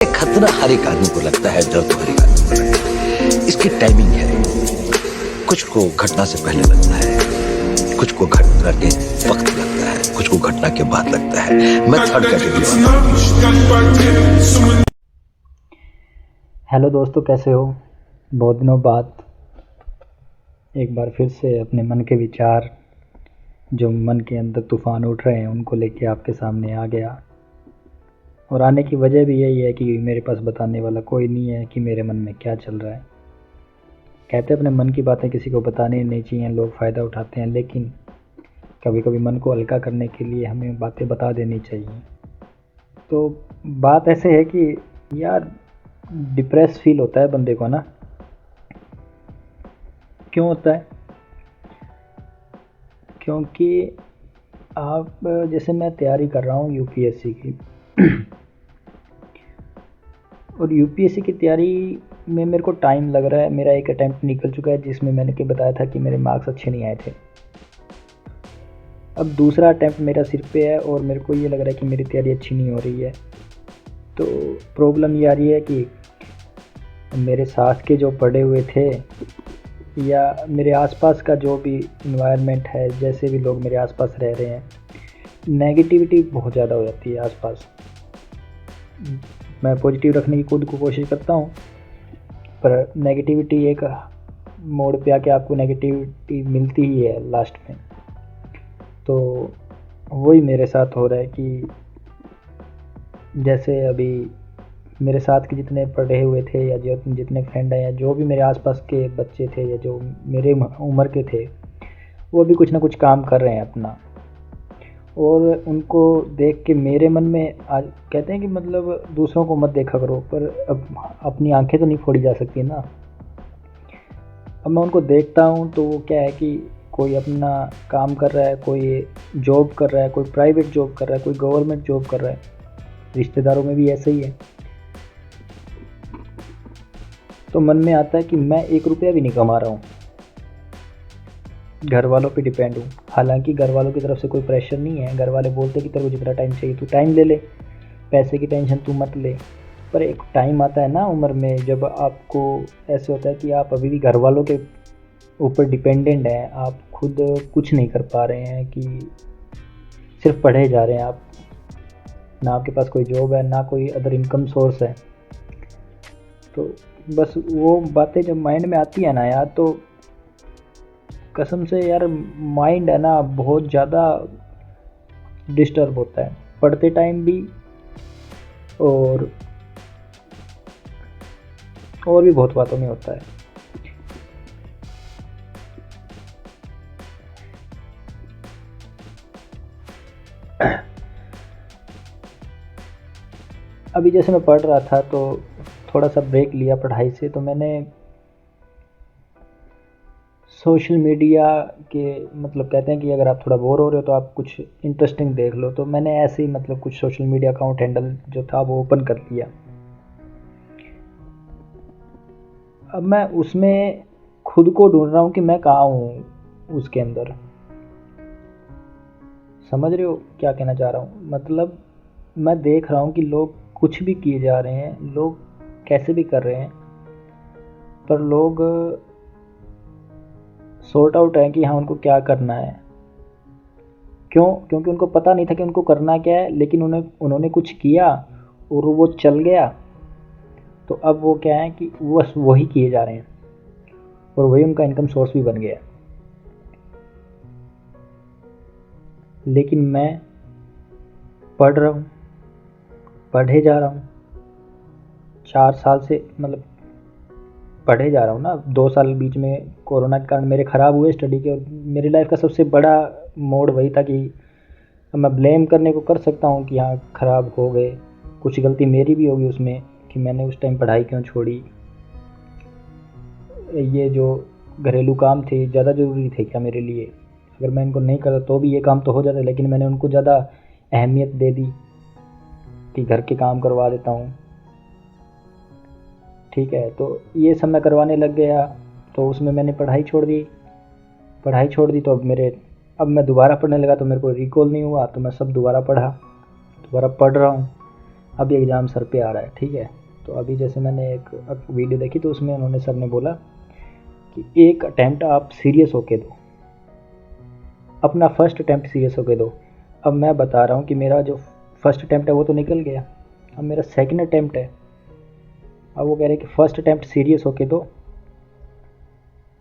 खतरा हर एक आदमी को लगता है, डर तो हर एक आदमी को लगता है। इसकी टाइमिंग है, कुछ को घटना से पहले लगता है, कुछ को घटना के वक्त लगता है, कुछ को घटना के बाद लगता है। मैं थर्ड कैटेगरी वाला। हेलो दोस्तों, कैसे हो? बहुत दिनों बाद एक बार फिर से अपने मन के विचार, जो मन के अंदर तूफ़ान उठ रहे हैं, उनको लेके आपके सामने आ गया। और आने की वजह भी यही है कि मेरे पास बताने वाला कोई नहीं है कि मेरे मन में क्या चल रहा है। कहते अपने मन की बातें किसी को बतानी नहीं चाहिए, लोग फ़ायदा उठाते हैं, लेकिन कभी कभी मन को हल्का करने के लिए हमें बातें बता देनी चाहिए। तो बात ऐसे है कि यार, डिप्रेस फील होता है बंदे को ना। क्यों होता है? क्योंकि आप, जैसे मैं तैयारी कर रहा हूँ यूपीएससी की और यूपीएससी की तैयारी में मेरे को टाइम लग रहा है। मेरा एक अटैम्प्ट निकल चुका है जिसमें मैंने के बताया था कि मेरे मार्क्स अच्छे नहीं आए थे। अब दूसरा अटैम्प्ट मेरा सिर पे है और मेरे को ये लग रहा है कि मेरी तैयारी अच्छी नहीं हो रही है। तो प्रॉब्लम ये आ रही है कि मेरे साथ के जो पढ़े हुए थे या मेरे आसपास का जो भी इन्वायरमेंट है, जैसे भी लोग मेरे आसपास रह रहे हैं, नेगेटिविटी बहुत ज़्यादा हो जाती है आसपास। मैं पॉजिटिव रखने की खुद को कोशिश करता हूँ, पर नेगेटिविटी एक मोड़ पे आके आपको नेगेटिविटी मिलती ही है लास्ट में। तो वही मेरे साथ हो रहा है कि जैसे अभी मेरे साथ के जितने पढ़े हुए थे या जो जितने फ्रेंड हैं या जो भी मेरे आसपास के बच्चे थे या जो मेरे उम्र के थे, वो भी कुछ ना कुछ काम कर रहे हैं अपना। और उनको देख के मेरे मन में आज कहते हैं कि मतलब दूसरों को मत देखा करो, पर अब अपनी आंखें तो नहीं फोड़ी जा सकती ना। अब मैं उनको देखता हूँ तो वो क्या है कि कोई अपना काम कर रहा है, कोई जॉब कर रहा है, कोई प्राइवेट जॉब कर रहा है, कोई गवर्नमेंट जॉब कर रहा है। रिश्तेदारों में भी ऐसा ही है। तो मन में आता है कि मैं 1 रुपया भी नहीं कमा रहा हूँ, घर वालों पे डिपेंड हूँ। हालांकि घर वालों की तरफ से कोई प्रेशर नहीं है, घर वाले बोलते कि तेरे को जितना टाइम चाहिए तू टाइम ले ले, पैसे की टेंशन तू मत ले। पर एक टाइम आता है ना उम्र में, जब आपको ऐसे होता है कि आप अभी भी घर वालों के ऊपर डिपेंडेंट हैं, आप खुद कुछ नहीं कर पा रहे हैं, कि सिर्फ पढ़े जा रहे हैं आप। ना आपके पास कोई जॉब है, ना कोई अदर इनकम सोर्स है। तो बस वो बातें जब माइंड में आती है ना यार, तो कसम से यार, माइंड है ना बहुत ज़्यादा डिस्टर्ब होता है, पढ़ते टाइम भी और भी बहुत बातों में होता है। अभी जैसे मैं पढ़ रहा था तो थोड़ा सा ब्रेक लिया पढ़ाई से, तो मैंने सोशल मीडिया के, मतलब कहते हैं कि अगर आप थोड़ा बोर हो रहे हो तो आप कुछ इंटरेस्टिंग देख लो। तो मैंने ऐसे ही मतलब कुछ सोशल मीडिया अकाउंट हैंडल जो था वो ओपन कर लिया। अब मैं उसमें खुद को ढूंढ रहा हूँ कि मैं कहाँ हूँ उसके अंदर। समझ रहे हो क्या कहना चाह रहा हूँ? मतलब मैं देख रहा हूँ कि लोग कुछ भी किए जा रहे हैं, लोग कैसे भी कर रहे हैं, पर लोग सॉर्ट आउट है कि हाँ उनको क्या करना है। क्यों? क्योंकि उनको पता नहीं था कि उनको करना क्या है, लेकिन उन्होंने कुछ किया और वो चल गया। तो अब वो क्या है कि बस वही किए जा रहे हैं और वही उनका इनकम सोर्स भी बन गया। लेकिन मैं पढ़ रहा हूँ, पढ़े जा रहा हूँ 4 साल से, मतलब पढ़े जा रहा हूँ ना। 2 साल बीच में कोरोना के कारण मेरे ख़राब हुए स्टडी के, और मेरी लाइफ का सबसे बड़ा मोड़ वही था कि मैं ब्लेम करने को कर सकता हूँ कि हाँ ख़राब हो गए, कुछ गलती मेरी भी होगी उसमें कि मैंने उस टाइम पढ़ाई क्यों छोड़ी। ये जो घरेलू काम थे ज़्यादा ज़रूरी थे क्या मेरे लिए? अगर मैं इनको नहीं करता तो भी ये काम तो हो जाता, लेकिन मैंने उनको ज़्यादा अहमियत दे दी कि घर के काम करवा देता हूँ। ठीक है, तो ये सब मैं करवाने लग गया, तो उसमें मैंने पढ़ाई छोड़ दी। तो अब मैं दोबारा पढ़ने लगा तो मेरे को रिकॉल नहीं हुआ, तो मैं सब दोबारा पढ़ा, दोबारा पढ़ रहा हूँ। अभी एग्ज़ाम सर पे आ रहा है, ठीक है। तो अभी जैसे मैंने एक वीडियो देखी तो उसमें उन्होंने सर ने बोला कि एक अटैम्प्ट आप सीरियस होके दो, अपना फर्स्ट अटैम्प्ट सीरियस होके दो। अब मैं बता रहा हूँ कि मेरा जो फर्स्ट अटैम्प्ट है वो तो निकल गया, अब मेरा सेकंड अटैम्प्ट है। अब वो कह रहे हैं कि फर्स्ट अटैम्प्ट सीरियस होके दो,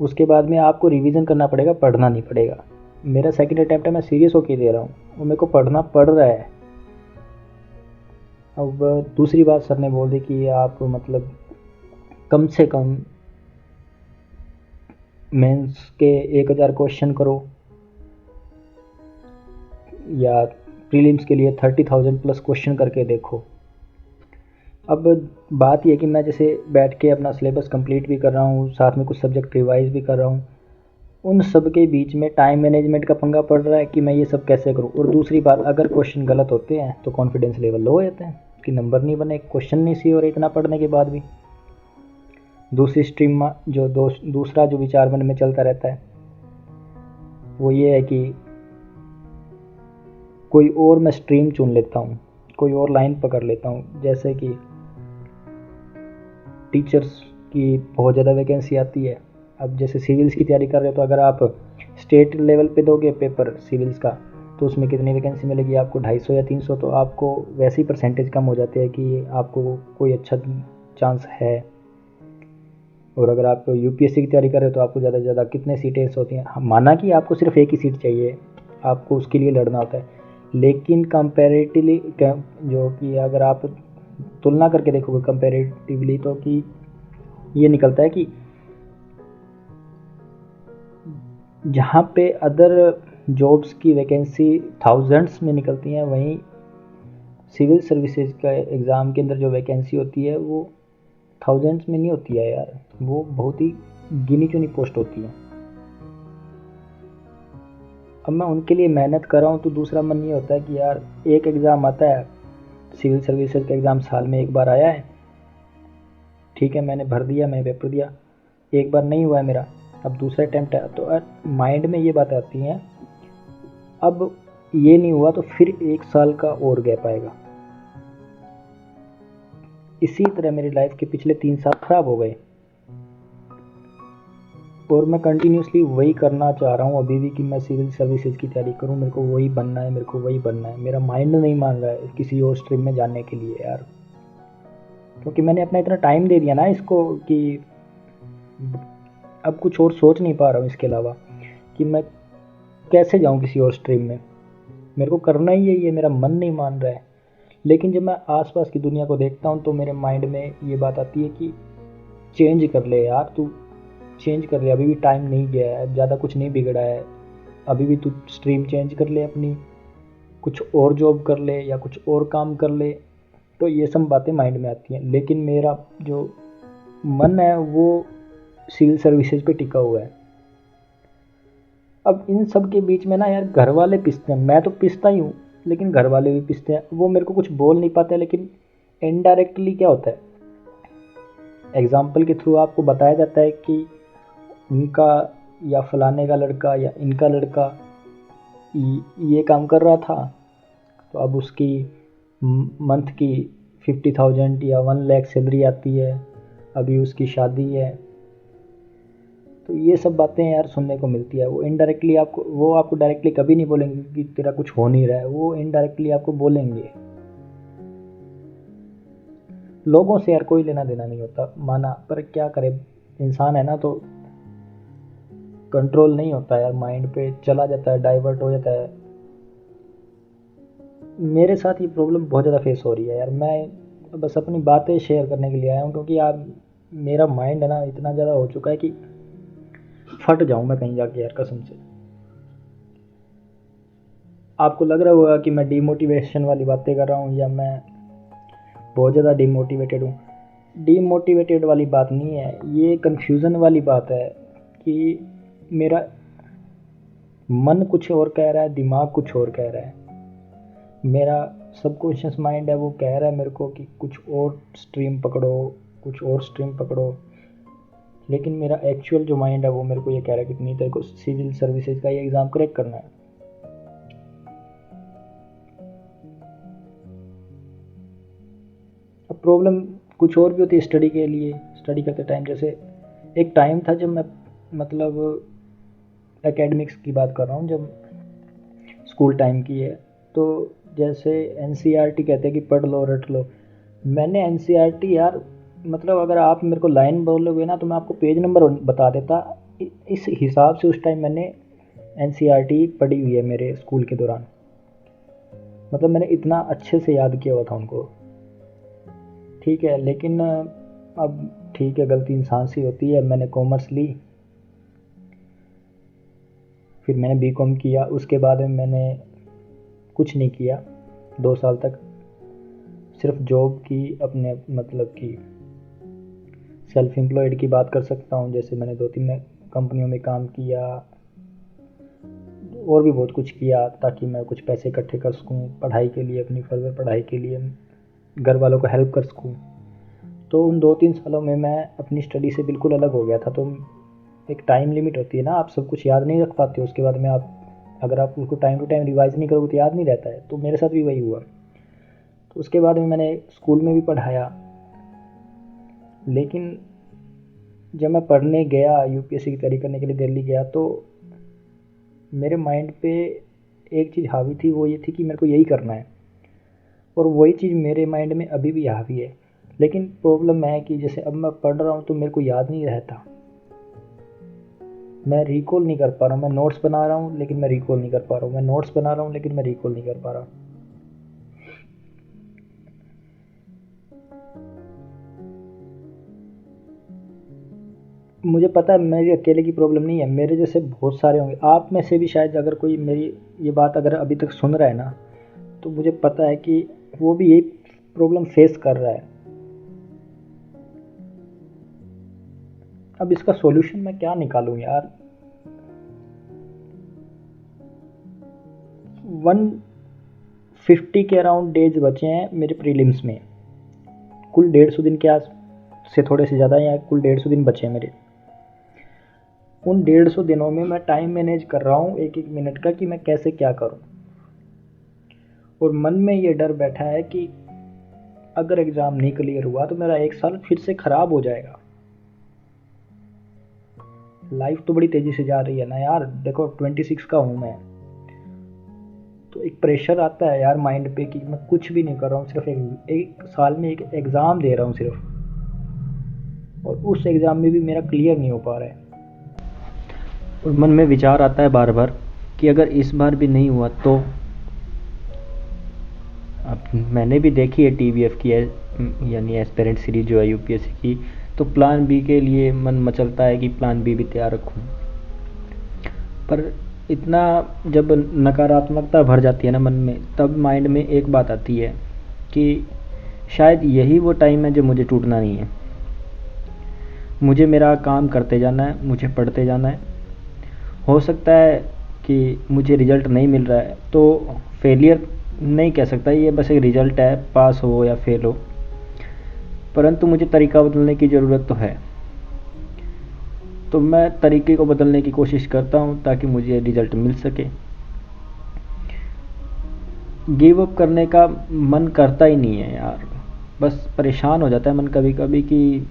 उसके बाद में आपको रिवीजन करना पड़ेगा, पढ़ना नहीं पड़ेगा। मेरा सेकंड अटैम्प्ट है, मैं सीरियस होके दे रहा हूँ और मेरे को पढ़ना पड़ रहा है। अब दूसरी बात सर ने बोल दी कि आप मतलब कम से कम मेंस के 1000 क्वेश्चन करो या प्रीलिम्स के लिए 30,000 प्लस क्वेश्चन करके देखो। अब बात यह कि मैं जैसे बैठ के अपना सिलेबस कंप्लीट भी कर रहा हूँ, साथ में कुछ सब्जेक्ट रिवाइज भी कर रहा हूँ, उन सब के बीच में टाइम मैनेजमेंट का पंगा पड़ रहा है कि मैं ये सब कैसे करूँ। और दूसरी बात, अगर क्वेश्चन गलत होते हैं तो कॉन्फिडेंस लेवल लो हो जाता है कि नंबर नहीं बने, क्वेश्चन नहीं सही हो रहे इतना पढ़ने के बाद भी। दूसरी स्ट्रीम में जो दूसरा जो विचार मन में चलता रहता है वो ये है कि कोई और मैं स्ट्रीम चुन लेता हूँ, कोई और लाइन पकड़ लेता हूँ। जैसे कि टीचर्स की बहुत ज़्यादा वैकेंसी आती है। अब जैसे सिविल्स की तैयारी कर रहे हो तो अगर आप स्टेट लेवल पे दोगे पेपर सिविल्स का तो उसमें कितनी वैकेंसी मिलेगी आपको, 250 या 300। तो आपको वैसे ही परसेंटेज कम हो जाते हैं कि आपको कोई अच्छा चांस है। और अगर आप यूपीएससी की तैयारी कर रहे हो तो आपको ज़्यादा से ज़्यादा कितने सीटें होती हैं, माना कि आपको सिर्फ एक ही सीट चाहिए, आपको उसके लिए लड़ना होता है, लेकिन कंपैरेटिवली जो कि अगर आप तुलना करके देखोगे कंपैरेटिवली तो कि ये निकलता है कि जहाँ पे अदर जॉब्स की वैकेंसी थाउजेंड्स में निकलती हैं, वहीं सिविल सर्विसेज का एग्ज़ाम के अंदर जो वैकेंसी होती है वो थाउजेंड्स में नहीं होती है यार, वो बहुत ही गिनी चुनी पोस्ट होती है। अब मैं उनके लिए मेहनत कर रहा हूँ तो दूसरा मन ये होता है कि यार एक एग्ज़ाम आता है, सिविल सर्विसेज का एग्ज़ाम साल में एक बार आया है, ठीक है मैंने भर दिया, मैंने पेपर दिया, एक बार नहीं हुआ है मेरा, अब दूसरा अटैम्प्ट है। तो माइंड में ये बात आती है अब ये नहीं हुआ तो फिर 1 साल का और गैप आएगा। इसी तरह मेरी लाइफ के पिछले 3 साल खराब हो गए और मैं कंटिन्यूसली वही करना चाह रहा हूँ अभी भी कि मैं सिविल सर्विसेज की तैयारी करूँ, मेरे को वही बनना है, मेरे को वही बनना है। मेरा माइंड नहीं मान रहा है किसी और स्ट्रीम में जाने के लिए यार, क्योंकि मैंने अपना इतना टाइम दे दिया ना इसको कि अब कुछ और सोच नहीं पा रहा हूँ इसके अलावा कि मैं कैसे जाऊँ किसी और स्ट्रीम में। मेरे को करना ही यही है, मेरा मन नहीं मान रहा है। लेकिन जब मैं आसपास की दुनिया को देखता हूँ तो मेरे माइंड में ये बात आती है कि चेंज कर ले यार, तू चेंज कर ले, अभी भी टाइम नहीं गया है, ज़्यादा कुछ नहीं बिगड़ा है, अभी भी तू स्ट्रीम चेंज कर ले अपनी, कुछ और जॉब कर ले या कुछ और काम कर ले। तो ये सब बातें माइंड में आती हैं, लेकिन मेरा जो मन है वो सिविल सर्विसेज पे टिका हुआ है। अब इन सब के बीच में ना यार घर वाले पिसते हैं, मैं तो पिसता ही हूँ लेकिन घर वाले भी पिसते हैं। वो मेरे को कुछ बोल नहीं पाते लेकिन इनडायरेक्टली क्या होता है, एग्जाम्पल के थ्रू आपको बताया जाता है कि उनका या फलाने का लड़का या इनका लड़का ये काम कर रहा था तो अब उसकी मंथ की 50,000 या 1 लाख सैलरी आती है, अभी उसकी शादी है। तो ये सब बातें यार सुनने को मिलती है। वो इनडायरेक्टली आपको डायरेक्टली कभी नहीं बोलेंगे कि तेरा कुछ हो नहीं रहा है, वो इनडायरेक्टली आपको बोलेंगे। लोगों से यार कोई लेना देना नहीं होता माना, पर क्या करे, इंसान है ना तो कंट्रोल नहीं होता यार, माइंड पे चला जाता है, डाइवर्ट हो जाता है। मेरे साथ ये प्रॉब्लम बहुत ज़्यादा फेस हो रही है यार। मैं बस अपनी बातें शेयर करने के लिए आया हूँ क्योंकि यार मेरा माइंड है ना इतना ज़्यादा हो चुका है कि फट जाऊँ मैं कहीं जाके यार, कसम से। आपको लग रहा होगा कि मैं डीमोटिवेशन वाली बातें कर रहा हूँ या मैं बहुत ज़्यादा डीमोटिवेटेड हूँ। डीमोटिवेटेड वाली बात नहीं है, ये कन्फ्यूज़न वाली बात है कि मेरा मन कुछ और कह रहा है, दिमाग कुछ और कह रहा है। मेरा सबकॉन्शियस माइंड है वो कह रहा है मेरे को कि कुछ और स्ट्रीम पकड़ो, कुछ और स्ट्रीम पकड़ो, लेकिन मेरा एक्चुअल जो माइंड है वो मेरे को ये कह रहा है कि नहीं, तेरे को सिविल सर्विसेज का ये एग्ज़ाम क्रैक करना है। प्रॉब्लम कुछ और भी होती है स्टडी के लिए। स्टडी करते टाइम जैसे एक टाइम था जब मैं मतलब एकेडमिक्स की बात कर रहा हूँ, जब स्कूल टाइम की है, तो जैसे एनसीईआरटी कहते हैं कि पढ़ लो रट लो। मैंने एनसीईआरटी यार मतलब अगर आप मेरे को लाइन बोलोगे ना तो मैं आपको पेज नंबर बता देता। इस हिसाब से उस टाइम मैंने एनसीईआरटी पढ़ी हुई है मेरे स्कूल के दौरान। मतलब मैंने इतना अच्छे से याद किया हुआ था उनको। ठीक है, लेकिन अब ठीक है, गलती इंसान से होती है। मैंने कॉमर्स ली, फिर मैंने बीकॉम किया। उसके बाद में मैंने कुछ नहीं किया 2 साल तक, सिर्फ जॉब की अपने मतलब की सेल्फ एम्प्लॉयड की बात कर सकता हूँ। जैसे मैंने 2-3 कंपनियों में काम किया और भी बहुत कुछ किया ताकि मैं कुछ पैसे इकट्ठे कर सकूँ पढ़ाई के लिए, अपनी फर्दर पढ़ाई के लिए, घर वालों को हेल्प कर सकूँ। तो उन 2-3 सालों में मैं अपनी स्टडी से बिल्कुल अलग हो गया था। तो एक टाइम लिमिट होती है ना, आप सब कुछ याद नहीं रख पाते। उसके बाद में आप अगर आप उसको टाइम टू टाइम रिवाइज़ नहीं करोगे तो याद नहीं रहता है। तो मेरे साथ भी वही हुआ। तो उसके बाद में मैंने स्कूल में भी पढ़ाया, लेकिन जब मैं पढ़ने गया यूपीएससी की तैयारी करने के लिए दिल्ली गया, तो मेरे माइंड पे एक चीज़ हावी थी, वो ये थी कि मेरे को यही करना है। और वही चीज़ मेरे माइंड में अभी भी हावी है। लेकिन प्रॉब्लम है कि जैसे अब मैं पढ़ रहा हूँ तो मेरे को याद नहीं रहता, मैं रिकॉल नहीं कर पा रहा हूँ। मैं नोट्स बना रहा हूँ लेकिन मैं रिकॉल नहीं कर पा रहा हूँ, मैं नोट्स बना रहा हूँ लेकिन मैं रिकॉल नहीं कर पा रहा। मुझे पता है मेरी अकेले की प्रॉब्लम नहीं है, मेरे जैसे बहुत सारे होंगे। आप में से भी शायद अगर कोई मेरी ये बात अगर अभी तक सुन रहा है ना, तो मुझे पता है कि वो भी यही प्रॉब्लम फेस कर रहा है। अब इसका सॉल्यूशन मैं क्या निकालूं यार। 150 के अराउंड डेज बचे हैं मेरे प्रीलिम्स में। कुल 150 दिन के आस से थोड़े से ज़्यादा या कुल 150 दिन बचे हैं मेरे। उन 150 दिनों में मैं टाइम मैनेज कर रहा हूँ एक एक मिनट का कि मैं कैसे क्या करूँ। और मन में ये डर बैठा है कि अगर एग्ज़ाम नहीं क्लियर हुआ तो मेरा 1 साल फिर से ख़राब हो जाएगा। लाइफ तो बड़ी तेज़ी से जा रही है ना यार। देखो 26 का हूँ मैं, तो एक प्रेशर आता है यार माइंड पे कि मैं कुछ भी नहीं कर रहा हूँ, सिर्फ एक साल में एक एग्ज़ाम दे रहा हूँ सिर्फ, और उस एग्ज़ाम में भी मेरा क्लियर नहीं हो पा रहा है। और मन में विचार आता है बार बार कि अगर इस बार भी नहीं हुआ तो। अब मैंने भी देखी है टीवीएफ की यानी एस्पिरेंट सीरीज जो है यूपीएससी की, तो प्लान बी के लिए मन मचलता है कि प्लान बी भी तैयार रखूं। पर इतना जब नकारात्मकता भर जाती है ना मन में, तब माइंड में एक बात आती है कि शायद यही वो टाइम है जो मुझे टूटना नहीं है। मुझे मेरा काम करते जाना है, मुझे पढ़ते जाना है। हो सकता है कि मुझे रिज़ल्ट नहीं मिल रहा है तो फेलियर नहीं कह सकता, ये बस एक रिज़ल्ट है, पास हो या फेल हो, परंतु मुझे तरीका बदलने की ज़रूरत तो है। तो मैं तरीके को बदलने की कोशिश करता हूँ ताकि मुझे रिज़ल्ट मिल सके। गिव अप करने का मन करता ही नहीं है यार, बस परेशान हो जाता है मन कभी कभी कि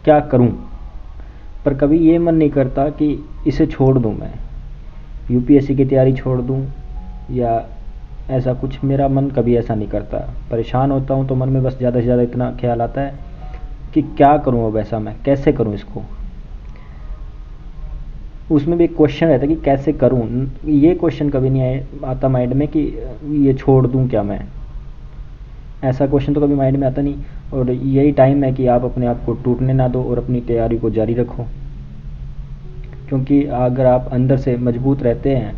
क्या करूँ। पर कभी ये मन नहीं करता कि इसे छोड़ दूँ, मैं यूपीएससी की तैयारी छोड़ दूँ या ऐसा कुछ। मेरा मन कभी ऐसा नहीं करता। परेशान होता हूँ तो मन में बस ज़्यादा से ज़्यादा इतना ख्याल आता है कि क्या करूँ अब, ऐसा मैं कैसे करूँ इसको। उसमें भी एक क्वेश्चन रहता है कि कैसे करूँ, ये क्वेश्चन कभी नहीं आता माइंड में कि ये छोड़ दूँ क्या मैं। ऐसा क्वेश्चन तो कभी माइंड में आता नहीं। और यही टाइम है कि आप अपने आप को टूटने ना दो और अपनी तैयारी को जारी रखो, क्योंकि अगर आप अंदर से मजबूत रहते हैं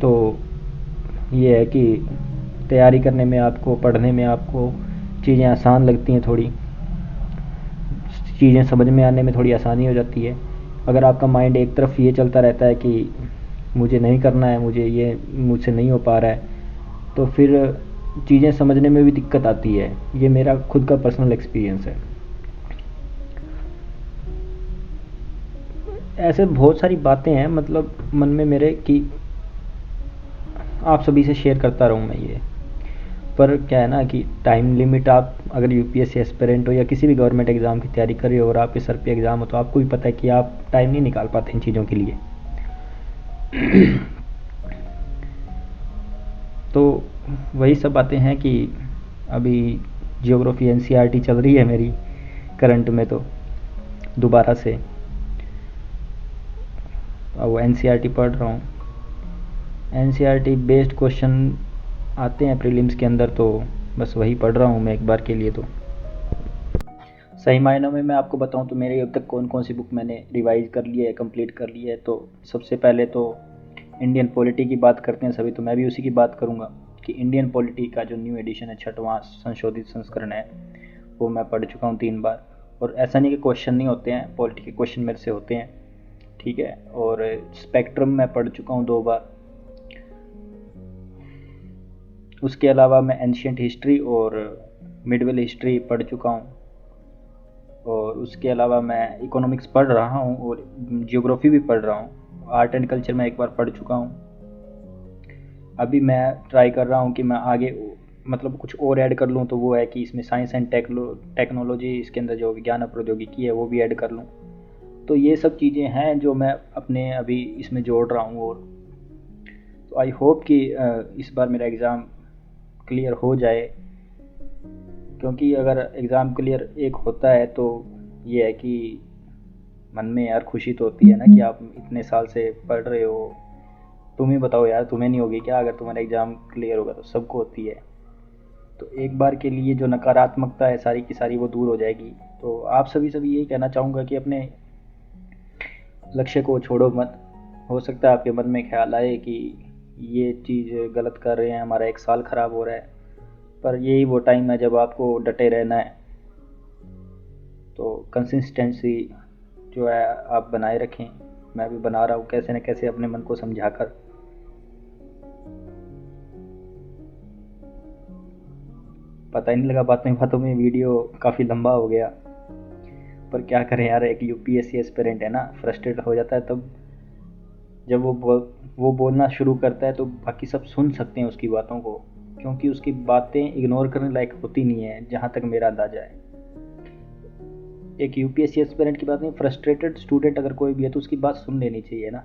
तो ये है कि तैयारी करने में आपको, पढ़ने में आपको चीज़ें आसान लगती हैं, थोड़ी चीज़ें समझ में आने में थोड़ी आसानी हो जाती है। अगर आपका माइंड एक तरफ ये चलता रहता है कि मुझे नहीं करना है, मुझे ये मुझसे नहीं हो पा रहा है, तो फिर चीज़ें समझने में भी दिक्कत आती है। ये मेरा खुद का पर्सनल एक्सपीरियंस है। ऐसे बहुत सारी बातें हैं मतलब मन में मेरे कि आप सभी से शेयर करता रहूँ मैं ये। पर क्या है ना कि टाइम लिमिट, आप अगर यूपीएससी एस्पिरेंट हो या किसी भी गवर्नमेंट एग्ज़ाम की तैयारी कर रहे हो और आपके सर पे एग्ज़ाम हो, तो आपको भी पता है कि आप टाइम नहीं निकाल पाते इन चीज़ों के लिए। तो वही सब बातें हैं कि अभी जियोग्राफी एनसीईआरटी चल रही है मेरी करंट में, तो दोबारा से वो एनसीईआरटी पढ़ रहा हूँ। एनसीईआरटी बेस्ड क्वेश्चन आते हैं प्रीलिम्स के अंदर, तो बस वही पढ़ रहा हूँ मैं एक बार के लिए। तो सही मायनों में मैं आपको बताऊँ तो मेरे अब तक कौन कौन सी बुक मैंने रिवाइज कर ली है, कंप्लीट कर ली है। तो सबसे पहले तो इंडियन पॉलिटी की बात करते हैं सभी, तो मैं भी उसी की बात करूँगा कि इंडियन पॉलिटी का जो न्यू एडिशन है, 6वां संशोधित संस्करण है, वो मैं पढ़ चुका हूँ 3 बार। और ऐसा नहीं कि क्वेश्चन नहीं होते हैं, पॉलिटी के क्वेश्चन मेरे से होते हैं, ठीक है। और स्पेक्ट्रम मैं पढ़ चुका हूँ 2 बार। उसके अलावा मैं एंशियंट हिस्ट्री और मिडवेल हिस्ट्री पढ़ चुका हूँ। और उसके अलावा मैं इकोनॉमिक्स पढ़ रहा हूँ और जियोग्राफी भी पढ़ रहा हूँ। आर्ट एंड कल्चर मैं एक बार पढ़ चुका हूँ। अभी मैं ट्राई कर रहा हूँ कि मैं आगे मतलब कुछ और ऐड कर लूँ, तो वो है कि इसमें साइंस एंड टेक्नोलॉजी, इसके अंदर जो विज्ञान और प्रौद्योगिकी है वो भी ऐड कर लूँ। तो ये सब चीज़ें हैं जो मैं अपने अभी इसमें जोड़ रहा हूँ। और तो आई होप कि इस बार मेरा एग्ज़ाम क्लियर हो जाए, क्योंकि अगर एग्ज़ाम क्लियर एक होता है तो ये है कि मन में यार खुशी तो होती है ना कि आप इतने साल से पढ़ रहे हो। तुम ही बताओ यार, तुम्हें नहीं होगी क्या? अगर तुम्हारा एग्ज़ाम क्लियर होगा तो सबको होती है। तो एक बार के लिए जो नकारात्मकता है सारी की सारी वो दूर हो जाएगी। तो आप सभी यही कहना चाहूँगा कि अपने लक्ष्य को छोड़ो मत। हो सकता है आपके मन में ख्याल आए कि ये चीज़ गलत कर रहे हैं, हमारा 1 साल ख़राब हो रहा है, पर यही वो टाइम है जब आपको डटे रहना है। तो कंसिस्टेंसी जो है आप बनाए रखें। मैं भी बना रहा हूँ कैसे न कैसे अपने मन को समझाकर। पता ही नहीं लगा बातों में वीडियो काफ़ी लंबा हो गया, पर क्या करें यार, एक यूपीएससी एस्पिरेंट है ना, फ्रस्ट्रेट हो जाता है तब जब वो बोलना शुरू करता है तो बाकी सब सुन सकते हैं उसकी बातों को, क्योंकि उसकी बातें इग्नोर करने लायक होती नहीं है जहाँ तक मेरा अंदाज़ा है। एक यूपीएससी एस्पिरेंट की बात नहीं, फ्रस्ट्रेटेड स्टूडेंट अगर कोई भी है तो उसकी बात सुन लेनी चाहिए ना।